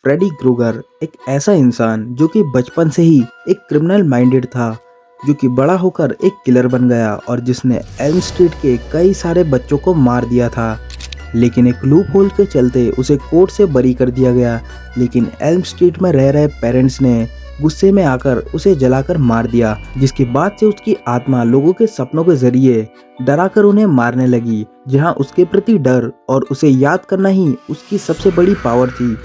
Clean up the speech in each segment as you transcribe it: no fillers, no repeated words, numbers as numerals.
Freddy Kruger एक ऐसा इंसान जो कि बचपन से ही एक क्रिमिनल माइंडेड था, जो कि बड़ा होकर एक किलर बन गया और जिसने एल्म स्ट्रीट के कई सारे बच्चों को मार दिया था। लेकिन एक लूप होल के चलते उसे कोर्ट से बरी कर दिया गया। लेकिन एल्म स्ट्रीट में रह रहे पेरेंट्स ने गुस्से में आकर उसे जलाकर मार दिया, जिसके बाद से उसकी आत्मा लोगों के सपनों के जरिए डराकर उन्हें मारने लगी, जहां उसके प्रति डर और उसे याद करना ही उसकी सबसे बड़ी पावर थी।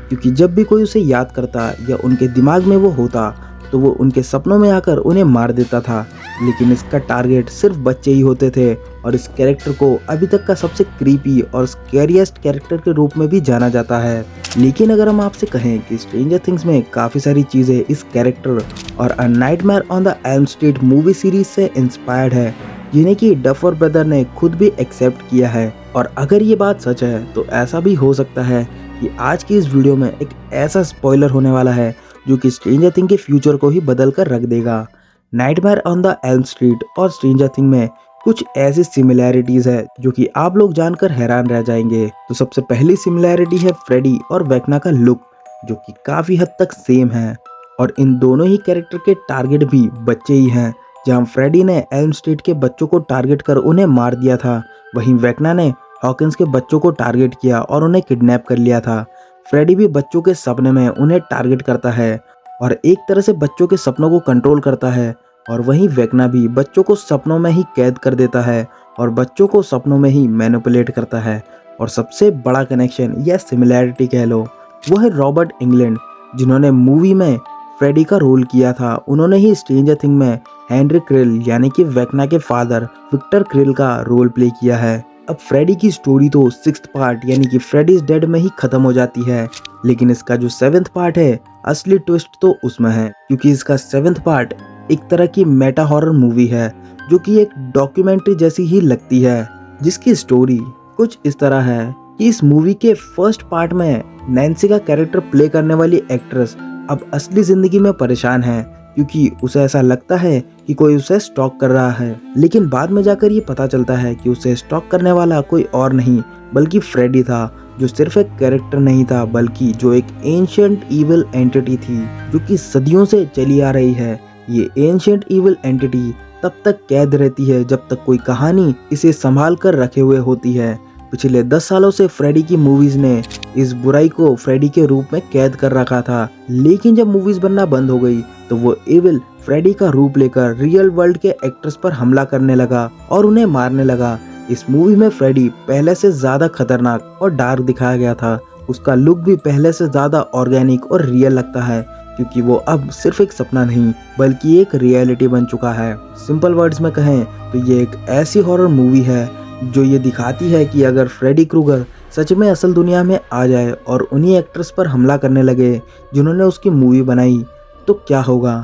क्योंकि जब भी कोई उसे याद करता या उनके दिमाग में वो होता तो वो उनके सपनों में आकर उन्हें मार देता था। लेकिन इसका टारगेट सिर्फ बच्चे ही होते थे और इस कैरेक्टर को अभी तक का सबसे क्रीपी और स्कैरिएस्ट कैरेक्टर के रूप में भी जाना जाता है। लेकिन अगर हम आपसे कहें कि स्ट्रेंजर थिंग्स में काफ़ी सारी चीज़ें इस कैरेक्टर और a nightmare on the Elm street movie series से इंस्पायर्ड है, जिन्हें कि डफर ब्रदर ने खुद भी एक्सेप्ट किया है। और अगर ये बात सच है तो ऐसा भी हो सकता है कि आज की इस वीडियो में एक ऐसा स्पॉइलर होने वाला है जो कि स्ट्रेंजर थिंग के फ्यूचर को ही बदल कर रख देगा। Nightmare on the Elm street और स्ट्रेंजर थिंग में कुछ ऐसी सिमिलैरिटीज है जो कि आप लोग जानकर हैरान रह जाएंगे। तो सबसे पहली सिमिलैरिटी है फ्रेडी और वेक्ना का लुक, जो कि काफी हद तक सेम है। और इन दोनों ही कैरेक्टर के टारगेट भी बच्चे ही हैं। जहां फ्रेडी ने एल्म स्ट्रीट के बच्चों को टारगेट कर उन्हें मार दिया था, वहीं वेक्ना ने हॉकिंस के बच्चों को टारगेट किया और उन्हें किडनैप कर लिया था। फ्रेडी भी बच्चों के सपने में उन्हें टारगेट करता है और एक तरह से बच्चों के सपनों को कंट्रोल करता है, और वहीं वेक्ना भी बच्चों को सपनों में ही कैद कर देता है और बच्चों को सपनों में ही मैनिपुलेट करता है। और सबसे बड़ा कनेक्शन या सिमिलैरिटी कह लो, वो है रॉबर्ट इंग्लैंड, जिन्होंने मूवी में फ्रेडी का रोल किया था। उन्होंने ही स्ट्रेंजर थिंग में हेनरी क्रिल यानी कि वेक्ना के फादर विक्टर क्रिल का रोल प्ले किया है। अब फ्रेडी की स्टोरी तो 6th पार्ट यानी कि फ्रेडी इज डेड में ही खत्म हो जाती है, लेकिन इसका जो 7th पार्ट है, असली ट्विस्ट तो उसमें है। क्योंकि इसका 7th पार्ट एक तरह की मेटा हॉरर मूवी है, जो कि एक डॉक्यूमेंट्री जैसी ही लगती है, जिसकी स्टोरी कुछ इस तरह है कि इस मूवी के फर्स्ट पार्ट में नैन्सी का कैरेक्टर प्ले करने वाली एक्ट्रेस अब असली जिंदगी में परेशान है, क्योंकि उसे ऐसा लगता है कि कोई उसे स्टॉक कर रहा है। लेकिन बाद में जाकर ये पता चलता है कि उसे स्टॉक करने वाला कोई और नहीं बल्कि फ्रेडी था, जो सिर्फ एक कैरेक्टर नहीं था बल्कि जो एक एंशिएंट इविल एंटिटी थी, जो कि सदियों से चली आ रही है। ये एंशिएंट इविल एंटिटी तब तक कैद रहती है जब तक कोई कहानी इसे संभाल कर रखे हुए होती है। पिछले 10 सालों से फ्रेडी की मूवीज ने इस बुराई को फ्रेडी के रूप में कैद कर रखा था, लेकिन जब मूवीज बनना बंद हो गई तो वो एविल फ्रेडी का रूप लेकर रियल वर्ल्ड के एक्टर्स पर हमला करने लगा और उन्हें मारने लगा। इस मूवी में फ्रेडी पहले से ज्यादा खतरनाक और डार्क दिखाया गया था। उसका लुक भी पहले से ज्यादा ऑर्गेनिक और रियल लगता है, क्योंकि वो अब सिर्फ एक सपना नहीं बल्कि एक रियलिटी बन चुका है। सिंपल वर्ड्स में कहें तो ये एक ऐसी हॉरर मूवी है जो ये दिखाती है कि अगर फ्रेडी क्रूगर सच में असल दुनिया में आ जाए और उन्हीं एक्टर्स पर हमला करने लगे जिन्होंने उसकी मूवी बनाई, तो क्या होगा।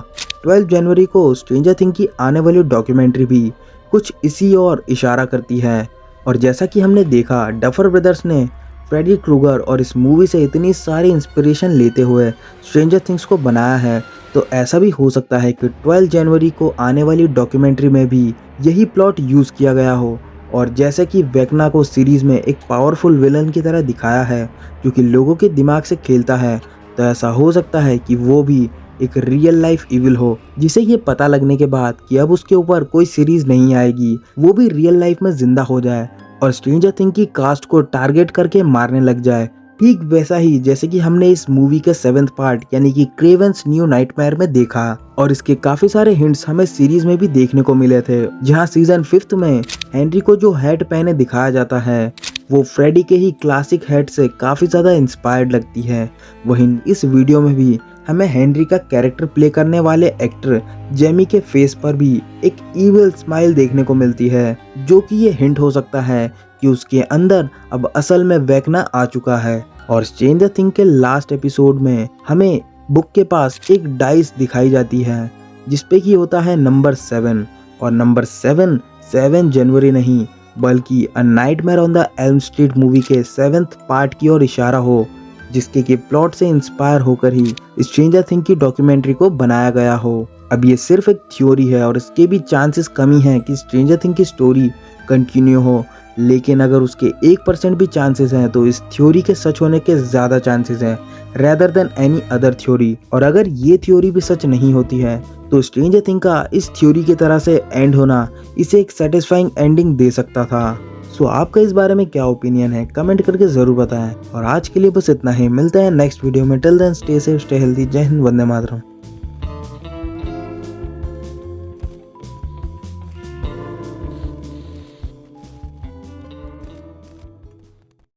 12 जनवरी को स्ट्रेंजर थिंग की आने वाली डॉक्यूमेंट्री भी कुछ इसी ओर इशारा करती है। और जैसा कि हमने देखा, डफर ब्रदर्स ने फ्रेडी क्रूगर और इस मूवी से इतनी सारी इंस्पिरेशन लेते हुए स्ट्रेंजर थिंग्स को बनाया है, तो ऐसा भी हो सकता है कि 12 जनवरी को आने वाली डॉक्यूमेंट्री में भी यही प्लॉट यूज़ किया गया हो। और जैसे कि वेक्ना को सीरीज में एक पावरफुल विलन की तरह दिखाया है जो कि लोगों के दिमाग से खेलता है, तो ऐसा हो सकता है कि वो भी एक रियल लाइफ इविल हो, जिसे ये पता लगने के बाद कि अब उसके ऊपर कोई सीरीज नहीं आएगी, वो भी रियल लाइफ में जिंदा हो जाए और स्ट्रेंजर थिंग की कास्ट को टारगेट करके मारने लग जाए। ठीक वैसा ही जैसे कि हमने इस मूवी के 7th पार्ट यानी कि क्रेवेंस न्यू नाइटमेयर में देखा। और इसके काफी सारे हिंट्स हमें सीरीज में भी देखने को मिले थे, जहां सीजन 5 में हेनरी को जो हैट पहने दिखाया जाता है वो फ्रेडी के ही क्लासिक हैट से काफी ज्यादा इंस्पायर्ड लगती है। वहीं इस वीडियो में भी हमें हेनरी का कैरेक्टर प्ले करने वाले एक्टर जेमी के फेस पर भी एक इविल स्माइल देखने को मिलती है, जो कि ये हिंट हो सकता है कि उसके अंदर अब असल में वेक्ना आ चुका है। और स्ट्रेंजर थिंग के लास्ट एपिसोड में हमें बुक के पास एक डाइस दिखाई जाती है, जिसपे कि होता है नंबर 7, और नंबर 7 जनवरी नहीं बल्कि a nightmare on the Elm street movie के 7th पार्ट की ओर इशारा हो, जिसके कि प्लॉट से इंस्पायर होकर ही स्ट्रेंजर थिंग की डॉक्यूमेंट्री को बनाया गया हो। अब ये सिर्फ एक थ्योरी है और इसके भी चांसेस कमी हैं कि स्ट्रेंजर थिंग की स्टोरी कंटिन्यू हो, लेकिन अगर उसके 1% भी चांसेस हैं तो इस थ्योरी के सच होने के ज़्यादा चांसेस हैं rather than any other theory. और अगर ये थ्योरी भी सच नहीं होती है तो स्ट्रेंजर थिंग का इस थ्योरी की तरह से एंड होना इसे एक सेटिस्फाइंग एंडिंग दे सकता था। सो आपका इस बारे में क्या ओपिनियन है, कमेंट करके ज़रूर बताएं। और आज के लिए बस इतना ही, मिलते हैं नेक्स्ट वीडियो में। Till then stay safe, stay healthy. जय हिंद, वंदे मातरम।